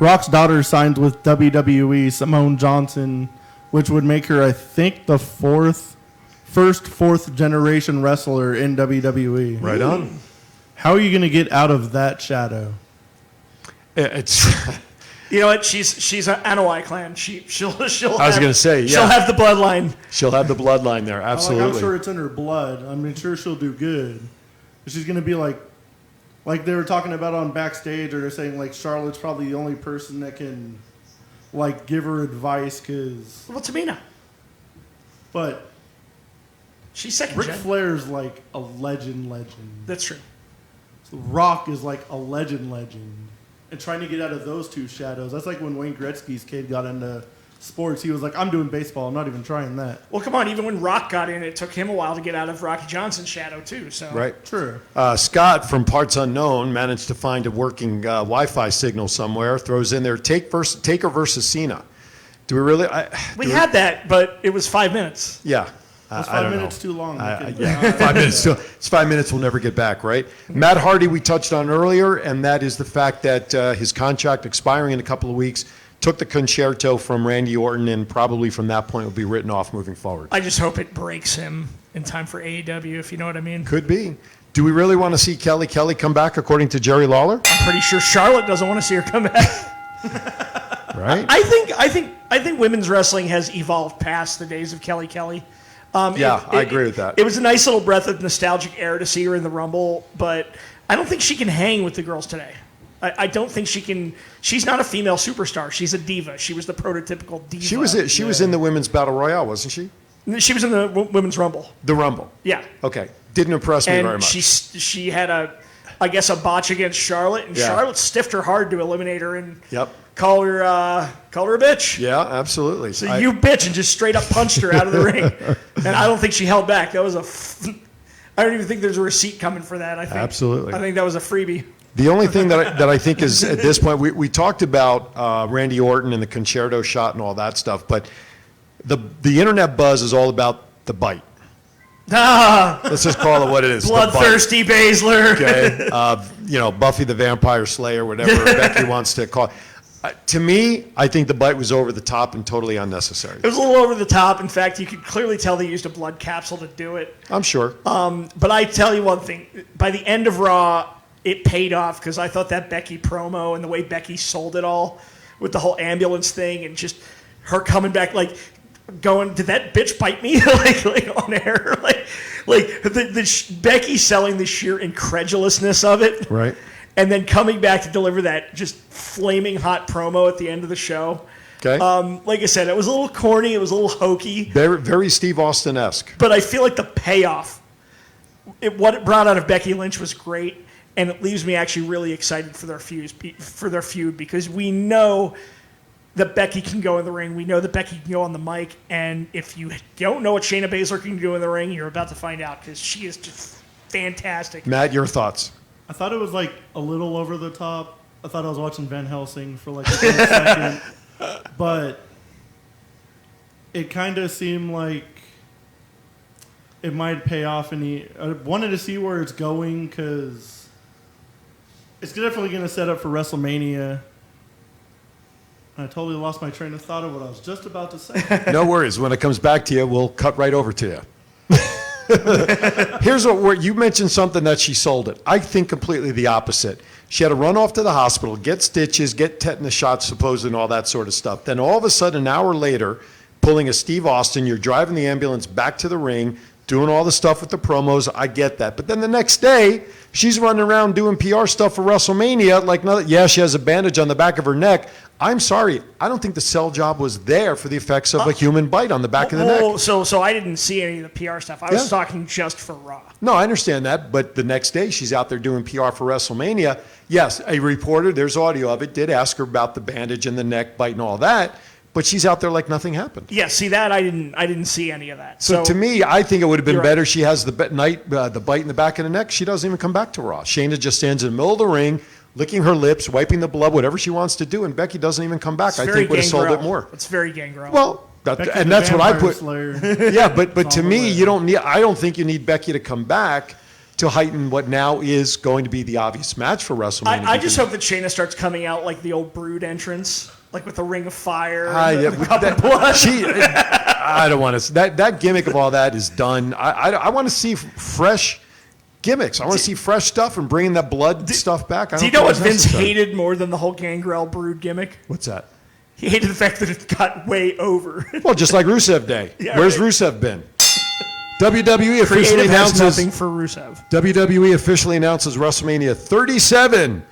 Rock's daughter signed with WWE, Simone Johnson, which would make her, I think, the first fourth generation wrestler in WWE. Right on. How are you going to get out of that shadow? It's. You know what? She's an Anoa'i clan. She'll. I was going to say, yeah. She'll have the bloodline. She'll have the bloodline there, absolutely. I'm sure it's in her blood. I'm sure she'll do good. But she's going to be like they were talking about on backstage, or they're saying like Charlotte's probably the only person that can like give her advice because. Well, Tamina. But she's second Ric gen. Flair's like a legend. That's true. Rock is like a legend. And trying to get out of those two shadows. That's like when Wayne Gretzky's kid got into sports. He was like, I'm doing baseball. I'm not even trying that. Well, come on. Even when Rock got in, it took him a while to get out of Rocky Johnson's shadow, too. So. Right. True. Scott from Parts Unknown managed to find a working Wi-Fi signal somewhere, throws in there, Taker versus Cena. Do we really? We had that, but it was 5 minutes. Yeah. That's I 5 don't minutes too long. Yeah, 5 minutes. It's 5 minutes. We'll never get back, right? Matt Hardy, we touched on earlier, and that is the fact that his contract expiring in a couple of weeks took the concerto from Randy Orton, and probably from that point will be written off moving forward. I just hope it breaks him in time for AEW, if you know what I mean. Could be. Do we really want to see Kelly come back, according to Jerry Lawler? I'm pretty sure Charlotte doesn't want to see her come back. Right? I think women's wrestling has evolved past the days of Kelly. I agree with that. It was a nice little breath of nostalgic air to see her in the Rumble, but I don't think she can hang with the girls today. I don't think she can. She's not a female superstar. She's a diva. She was the prototypical diva. She was in the women's battle royale, wasn't she? She was in the women's Rumble. The Rumble. Yeah. Okay. Didn't impress me very And much. she had a botch against Charlotte, and Charlotte stiffed her hard to eliminate her and call her a bitch. Yeah, absolutely. So you bitch, and just straight up punched her out of the ring. And I don't think she held back. That was I don't even think there's a receipt coming for that. I think Absolutely. I think that was a freebie. The only thing that I think is, at this point, we talked about Randy Orton and the concerto shot and all that stuff, but the internet buzz is all about the bite. Let's just call it what it is. Bloodthirsty Baszler. Okay. Buffy the Vampire Slayer, whatever Becky wants to call it. To me, I think the bite was over the top and totally unnecessary. It was a little over the top. In fact, you could clearly tell they used a blood capsule to do it. I'm sure. But I tell you one thing. By the end of Raw, it paid off because I thought that Becky promo and the way Becky sold it all with the whole ambulance thing and just her coming back going, did that bitch bite me? like on air, Becky selling the sheer incredulousness of it, right? And then coming back to deliver that just flaming hot promo at the end of the show. Okay. Like I said, it was a little corny, it was a little hokey, Very, very Steve Austin-esque. but I feel like the payoff, what it brought out of Becky Lynch was great, and it leaves me actually really excited for their feud because we know that Becky can go in the ring. We know that Becky can go on the mic. And if you don't know what Shayna Baszler can do in the ring, you're about to find out because she is just fantastic. Matt, your thoughts? I thought it was like a little over the top. I thought I was watching Van Helsing for like a second. But it kind of seemed like it might pay off. I wanted to see where it's going because it's definitely going to set up for WrestleMania. I totally lost my train of thought of what I was just about to say. No worries. When it comes back to you, we'll cut right over to you. Here's you mentioned something that she sold it. I think completely the opposite. She had to run off to the hospital, get stitches, get tetanus shots, supposed, and all that sort of stuff. Then all of a sudden, an hour later, pulling a Steve Austin, you're driving the ambulance back to the ring, doing all the stuff with the promos. I get that. But then the next day, she's running around doing PR stuff for WrestleMania. She has a bandage on the back of her neck. I'm sorry. I don't think the sell job was there for the effects of a human bite on the back of the neck. So I didn't see any of the PR stuff. I was talking just for Raw. No, I understand that. But the next day, she's out there doing PR for WrestleMania. Yes, a reporter, there's audio of it, did ask her about the bandage and the neck bite and all that. but she's out there like nothing happened. Yeah, see that I didn't see any of that. So to me, I think it would have been You're better. right. She has the bite in the back of the neck. She doesn't even come back to Raw. Shayna just stands in the middle of the ring, licking her lips, wiping the blood, whatever she wants to do, and Becky doesn't even come back. It's I very think would have sold it Gangrel. more. It's very Gangrel. Well, Becky and the that's what I Vampire put. Slayer. Yeah, but to on the me, way. you don't need. I don't think you need Becky to come back to heighten what now is going to be the obvious match for WrestleMania. I just hope that Shayna starts coming out like the old Brood entrance, like with the Ring of Fire. I don't want to. That gimmick of all that is done. I want to see fresh gimmicks. I want to see fresh stuff and bringing that blood stuff back. Do you know what Vince hated more than the whole Gangrel Brood gimmick? What's that? He hated the fact that it got way over. Well, just like Rusev Day. Yeah, Where's right. Rusev been? WWE officially Creative has announces nothing for Rusev. WWE officially announces WrestleMania 37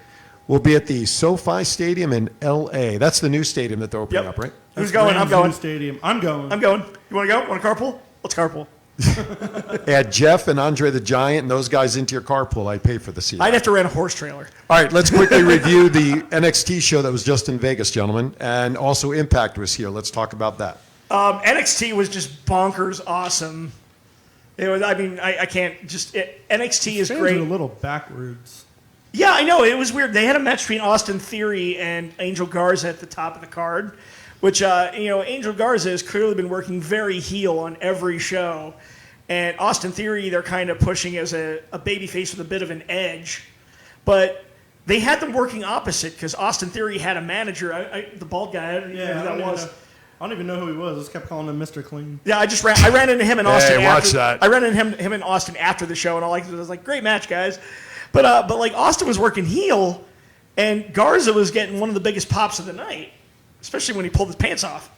will be at the SoFi Stadium in LA. That's the new stadium that they're opening Yep. up, right? Who's going? I'm Rams going. New Stadium. I'm going. I'm going. You want to go? Want to carpool? Let's carpool. Add Jeff and Andre the Giant and those guys into your carpool. I'd pay for the seat. I'd have to rent a horse trailer. All right, let's quickly review the NXT show that was just in Vegas, gentlemen. And also Impact was here. Let's talk about that. NXT was just bonkers awesome. It was. I mean, I can't just. NXT is Fans great. are a little backwards. Yeah, I know. It was weird. They had a match between Austin Theory and Angel Garza at the top of the card, which, Angel Garza has clearly been working very heel on every show. And Austin Theory, they're kind of pushing as a babyface with a bit of an edge. But they had them working opposite because Austin Theory had a manager, the bald guy, I don't know who that was. I don't even know who he was. I just kept calling him Mr. Clean. Yeah, I ran into him and Austin. Hey, watch after, that. I ran into him and Austin after the show, and I was like, great match, guys. But like Austin was working heel, and Garza was getting one of the biggest pops of the night, especially when he pulled his pants off.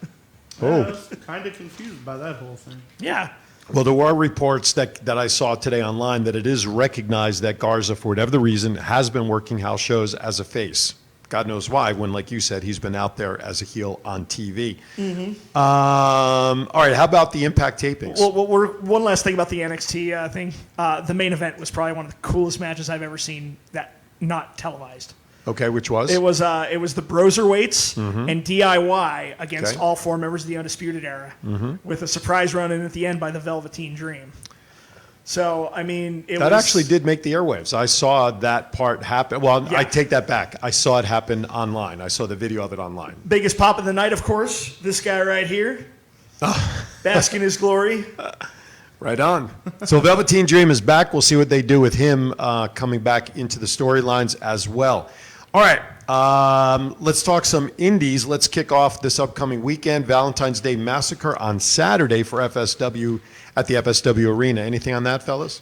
I was kind of confused by that whole thing. Yeah. Well, there were reports that I saw today online that it is recognized that Garza, for whatever the reason, has been working house shows as a face. God knows why, when, like you said, he's been out there as a heel on TV. Mm-hmm. All right, how about the Impact tapings? Well, one last thing about the NXT thing. The main event was probably one of the coolest matches I've ever seen that not televised. Okay, which was? It was the Broserweights and DIY against Okay. all four members of the Undisputed Era, with a surprise run-in at the end by the Velveteen Dream. So, I mean, That actually did make the airwaves. I saw that part happen. Well, Yeah. I take that back. I saw it happen online. I saw the video of it online. Biggest pop of the night, of course. This guy right here, bask in his glory. Right on. So Velveteen Dream is back. We'll see what they do with him coming back into the storylines as well. All right, let's talk some indies. Let's kick off this upcoming weekend. Valentine's Day Massacre on Saturday for FSW at the FSW Arena. Anything on that, fellas?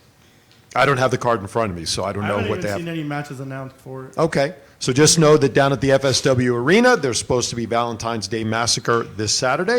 I don't have the card in front of me, so I don't know I haven't what they even have. seen any matches announced for it. Okay, so just know that down at the FSW Arena, there's supposed to be Valentine's Day Massacre this Saturday.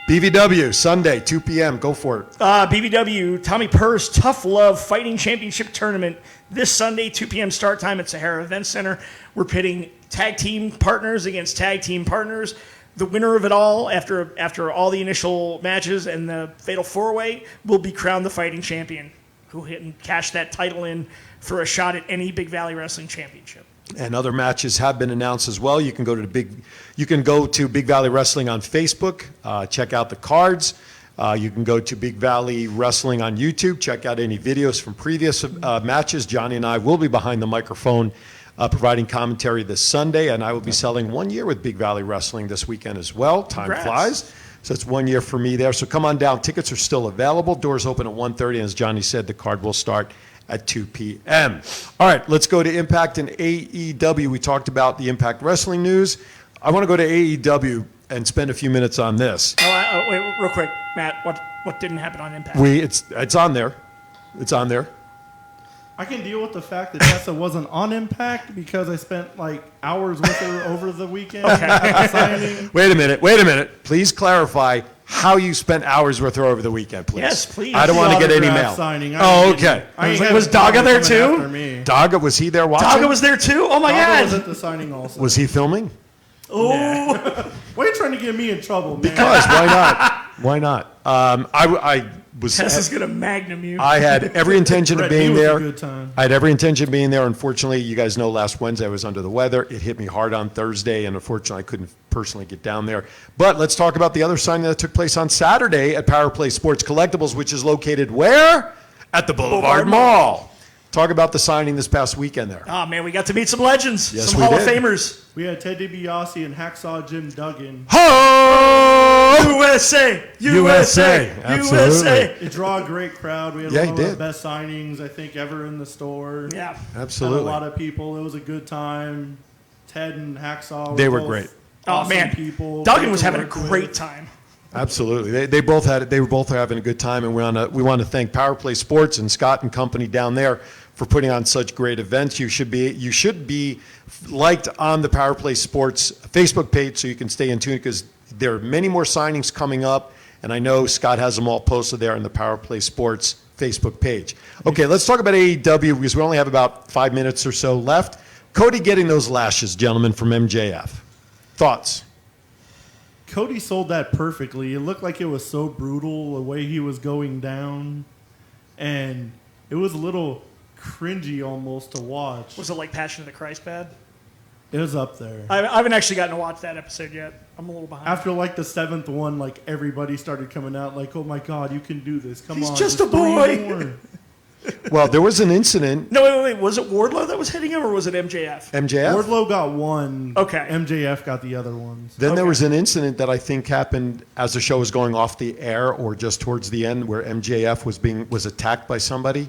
BVW, Sunday, 2 p.m. Go for it. BBW, Tommy Purse, Tough Love Fighting Championship Tournament this Sunday, 2 p.m. start time at Sahara Event Center. We're pitting tag team partners against tag team partners. The winner of it all, after all the initial matches and the Fatal 4-Way, will be crowned the fighting champion, who hit and cashed that title in for a shot at any Big Valley Wrestling Championship. And other matches have been announced as well. You can go to Big Valley Wrestling on Facebook, check out the cards. You can go to Big Valley Wrestling on YouTube, check out any videos from previous matches. Johnny and I will be behind the microphone providing commentary this Sunday, and I will be selling 1 year with Big Valley Wrestling this weekend as well. Time Congrats. flies. So it's 1 year for me there. So come on down. Tickets are still available. Doors open at 1:30, and as Johnny said, the card will start at 2 p.m. All right, let's go to Impact and AEW. We talked about the Impact Wrestling news. I want to go to AEW and spend a few minutes on this. Wait, real quick, Matt. What didn't happen on Impact? It's on there. It's on there. I can deal with the fact that Tessa wasn't on Impact because I spent like hours with her over the weekend. At the signing. Wait a minute. Please clarify how you spent hours with her over the weekend, please. Yes, please. I don't want to get any Autograph mail. signing. Oh, okay. Was Daga there too? Daga, was he there watching? Daga was there too? Oh my Daga was God! at the signing also. Was he filming? Why are you trying to get me in trouble, man? Because why not? Why not? was. Tess is going to magnum you. I had every intention of Brett, being he was a there. good time. I had every intention of being there. Unfortunately, you guys know last Wednesday I was under the weather. It hit me hard on Thursday, and unfortunately, I couldn't personally get down there. But let's talk about the other signing that took place on Saturday at Power Play Sports Collectibles, which is located where? At the Boulevard Mall. Talk about the signing this past weekend there. Oh, man, we got to meet some legends, Yes, some we Hall of did. Famers. We had Ted DiBiase and Hacksaw Jim Duggan. Ho! USA! USA. USA! It drew a great crowd. We had Yeah, one he of did. the best signings, I think, ever in the store. Yeah. Absolutely. Had a lot of people. It was a good time. Ted and Hacksaw. They were both great. Oh, awesome man. people. Duggan Great was to having a work with. great time. Absolutely. They were both having a good time, and we want to thank Power Play Sports and Scott and company down there for putting on such great events. You should be liked on the Power Play Sports Facebook page so you can stay in tune, because there are many more signings coming up, and I know Scott has them all posted there on the Power Play Sports Facebook page. Okay, let's talk about AEW, because we only have about 5 minutes or so left. Cody getting those lashes, gentlemen, from MJF. Thoughts? Cody sold that perfectly. It looked like it was so brutal the way he was going down, and it was a little cringy almost to watch. Was it like Passion of the Christ bad? It was up there. I haven't actually gotten to watch that episode yet. I'm a little behind. After like the 7th one, like everybody started coming out like, "Oh my God, you can do this! Come He's on, just a 3 boy." more." Well, there was an incident. No, wait. Was it Wardlow that was hitting him, or was it MJF? MJF? Wardlow got one. Okay. MJF got the other ones. Then there Okay. was an incident that I think happened as the show was going off the air, or just towards the end, where MJF was attacked by somebody.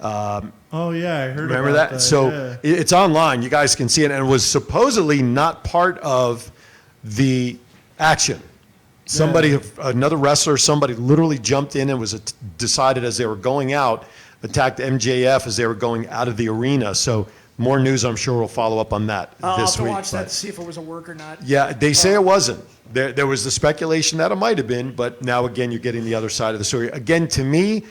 Oh yeah, I heard. Remember about that? So yeah. it's online. You guys can see it, and it was supposedly not part of the action. Somebody, another wrestler, somebody literally jumped in and was decided as they were going out, attacked MJF as they were going out of the arena. So more news, I'm sure, will follow up on that I'll have this to week. watch that but- to see if it was a work or not. Yeah, they say it wasn't. There was the speculation that it might have been, but now again, you're getting the other side of the story. Again, to me,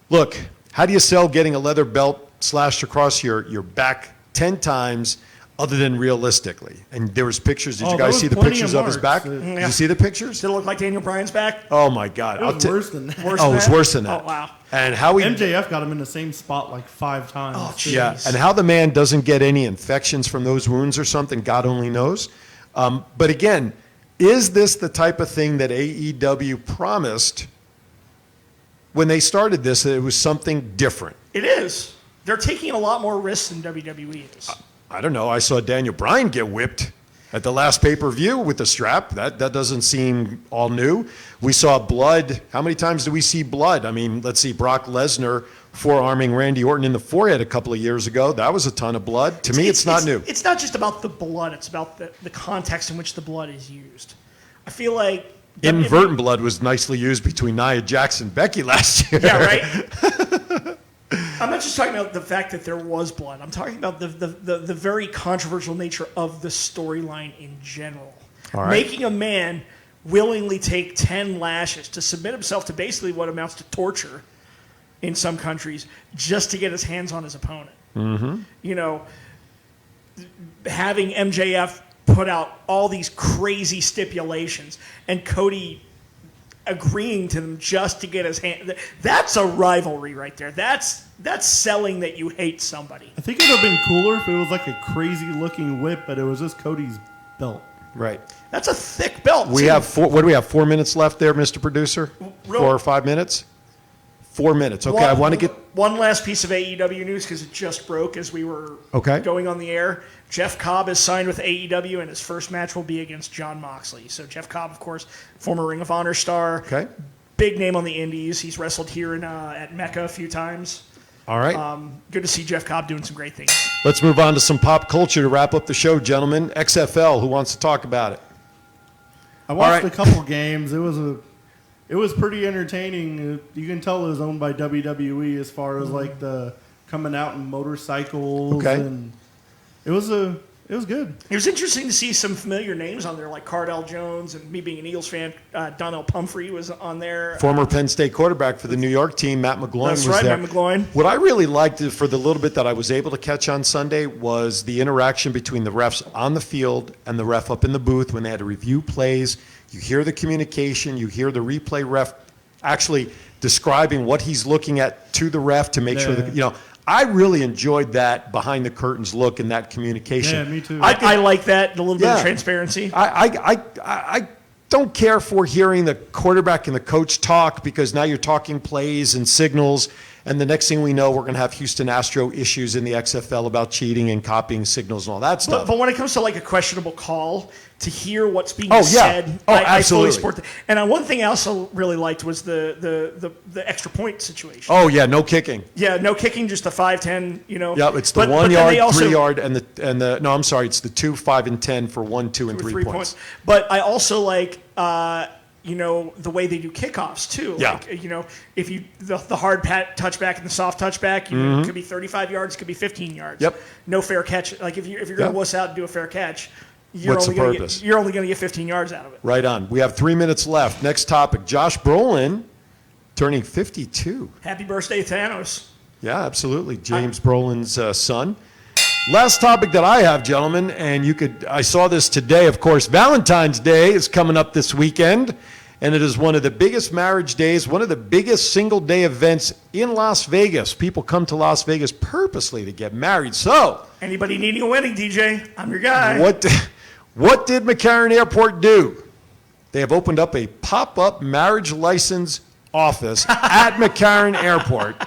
look, how do you sell getting a leather belt slashed across your back 10 times other than realistically? And there was pictures. Did Oh, you there guys was see the plenty pictures of of his back? marks. Did Yeah. you see the pictures? Did it look like Daniel Bryan's back? Oh, my God. It was worse than that. Worse Oh, than it was that? worse than that. Oh, wow. And how he... MJF got him in the same spot like 5 times. Oh, too. jeez. Yeah, and how the man doesn't get any infections from those wounds or something, God only knows. But again, is this the type of thing that AEW promised when they started this, that it was something different? It is. They're taking a lot more risks than WWE is. I don't know. I saw Daniel Bryan get whipped at the last pay-per-view with the strap. That doesn't seem all new. We saw blood. How many times do we see blood? I mean, let's see, Brock Lesnar forearming Randy Orton in the forehead a couple of years ago. That was a ton of blood. To me, it's not new. It's not just about the blood. It's about the context in which the blood is used. I feel like... Inadvertent blood was nicely used between Nia Jax and Becky last year. Yeah, right? I'm not just talking about the fact that there was blood. I'm talking about the very controversial nature of the storyline in general. All right. Making a man willingly take 10 lashes to submit himself to basically what amounts to torture in some countries just to get his hands on his opponent. Mm-hmm. You know, having MJF put out all these crazy stipulations and Cody agreeing to them just to get his hand. That's a rivalry right there. That's selling that you hate somebody. I think it would have been cooler if it was like a crazy looking whip, but it was just Cody's belt. Right. That's a thick belt. We too. have what do we have? 4 minutes left there, Mr. Producer? Real- 4 or 5 minutes? 4 minutes. Okay, I want to get... one last piece of AEW news because it just broke as we were Okay. going on the air. Jeff Cobb is signed with AEW, and his first match will be against Jon Moxley. So Jeff Cobb, of course, former Ring of Honor star, Okay. big name on the Indies. He's wrestled here at Mecca a few times. All right. Good to see Jeff Cobb doing some great things. Let's move on to some pop culture to wrap up the show, gentlemen. XFL, who wants to talk about it? I watched right. a couple games. It was pretty entertaining. You can tell it was owned by WWE as far as like the coming out in motorcycles. Okay. And it was good. It was interesting to see some familiar names on there, like Cardell Jones, and me being an Eagles fan, Donnell Pumphrey was on there. Former Penn State quarterback for the New York team, Matt McGloin, That's was right, there. Matt McGloin. What I really liked for the little bit that I was able to catch on Sunday was the interaction between the refs on the field and the ref up in the booth when they had to review plays. You hear the communication, you hear the replay ref actually describing what he's looking at to the ref to make sure that, I really enjoyed that behind the curtains look and that communication. Yeah, me too. I like that, a little bit of transparency. I don't care for hearing the quarterback and the coach talk, because now you're talking plays and signals, and the next thing we know, we're going to have Houston Astro issues in the XFL about cheating and copying signals and all that stuff. But when it comes to like a questionable call, to hear what's being Oh, yeah. said, Oh, I absolutely. fully support that. And one thing I also really liked was the extra point situation. Oh yeah, no kicking. Yeah, no kicking, just the 5-10, Yep, it's the But 1 then yard, they also- 3 yard, and the no, I'm sorry, it's the 2, 5, and 10 for 1, 2, and 3 points. But I also like, the way they do kickoffs too. Yeah. Like, if you the hard touchback and the soft touchback, it could be 35 yards, it could be 15 yards. Yep. No fair catch. Like if you're going to wuss out and do a fair catch, you're What's only the going purpose? you're only going to get 15 yards out of it. Right on. We have 3 minutes left. Next topic: Josh Brolin turning 52. Happy birthday, Thanos. Yeah, absolutely. James Brolin's son. Last topic that I have, gentlemen, and I saw this today, of course. Valentine's Day is coming up this weekend, and it is one of the biggest marriage days, one of the biggest single-day events in Las Vegas. People come to Las Vegas purposely to get married. So, Anybody needing a wedding, DJ? I'm your guy. what did McCarran Airport do? They have opened up a pop-up marriage license office at McCarran Airport.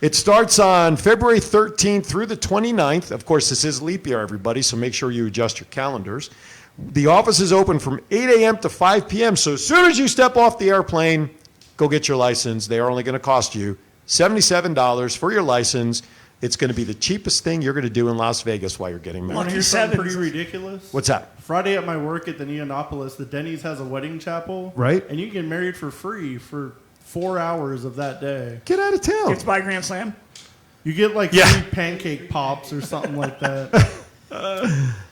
It starts on February 13th through the 29th. Of course, this is leap year, everybody, so make sure you adjust your calendars. The office is open from 8 a.m. to 5 p.m., so as soon as you step off the airplane, go get your license. They are only going to cost you $77 for your license. It's going to be the cheapest thing you're going to do in Las Vegas while you're getting married. Want to hear something pretty ridiculous? What's that? Friday at my work at the Neonopolis, the Denny's has a wedding chapel. Right. And you can get married for free for 4 hours of that day. Get out of town. It's by Grand Slam. You get like Yeah. free pancake pops or something like that.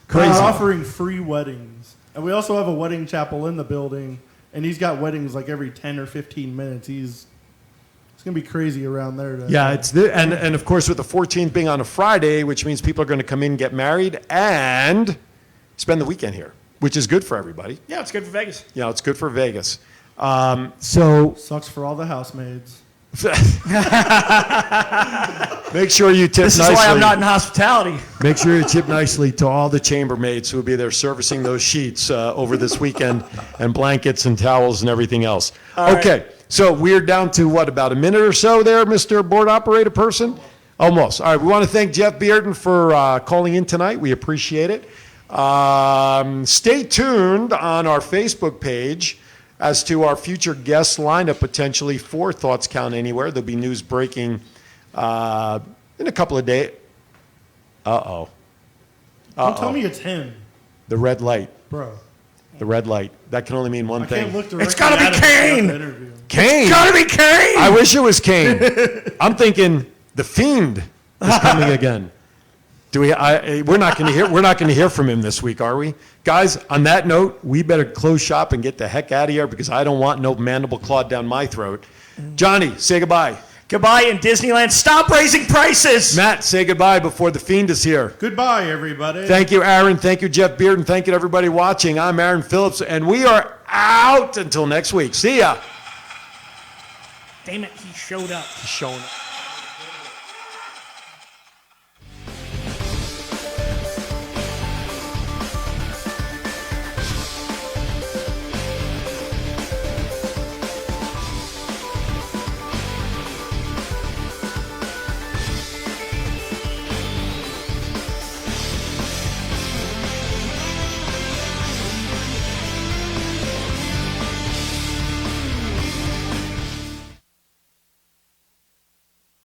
Crazy. They're offering free weddings. And we also have a wedding chapel in the building. And he's got weddings like every 10 or 15 minutes. It's going to be crazy around there. Yeah, and of course with the 14th being on a Friday, which means people are going to come in, get married, and spend the weekend here, which is good for everybody. Yeah, it's good for Vegas. Yeah, it's good for Vegas. So Sucks for all the housemaids. make sure you tip This is nicely. why I'm not in hospitality. Make sure you tip nicely to all the chambermaids who will be there servicing those sheets over this weekend, and blankets and towels and everything else. Okay, so we're down to what, about a minute or so there, Mr. Board Operator person? Almost. All right, we want to thank Jeff Bearden for calling in tonight. We appreciate it. Stay tuned on our Facebook page as to our future guest lineup potentially for Thoughts Count Anywhere. There'll be news breaking in a couple of days. Don't tell me it's him, The red light. bro. The red light. That can only mean one I thing. can't look directly It's gotta be at him Kane! throughout the interview. Kane. Gotta be Kane! I wish it was Kane. I'm thinking the Fiend is coming again. We're not going to hear from him this week, are we? Guys, on that note, we better close shop and get the heck out of here, because I don't want no mandible claw down my throat. Johnny, say goodbye. Goodbye in Disneyland. Stop raising prices! Matt, say goodbye before the Fiend is here. Goodbye, everybody. Thank you, Aaron. Thank you, Jeff Bearden. Thank you to everybody watching. I'm Aaron Phillips, and we are out until next week. See ya. Damn it, he showed up. Showing up.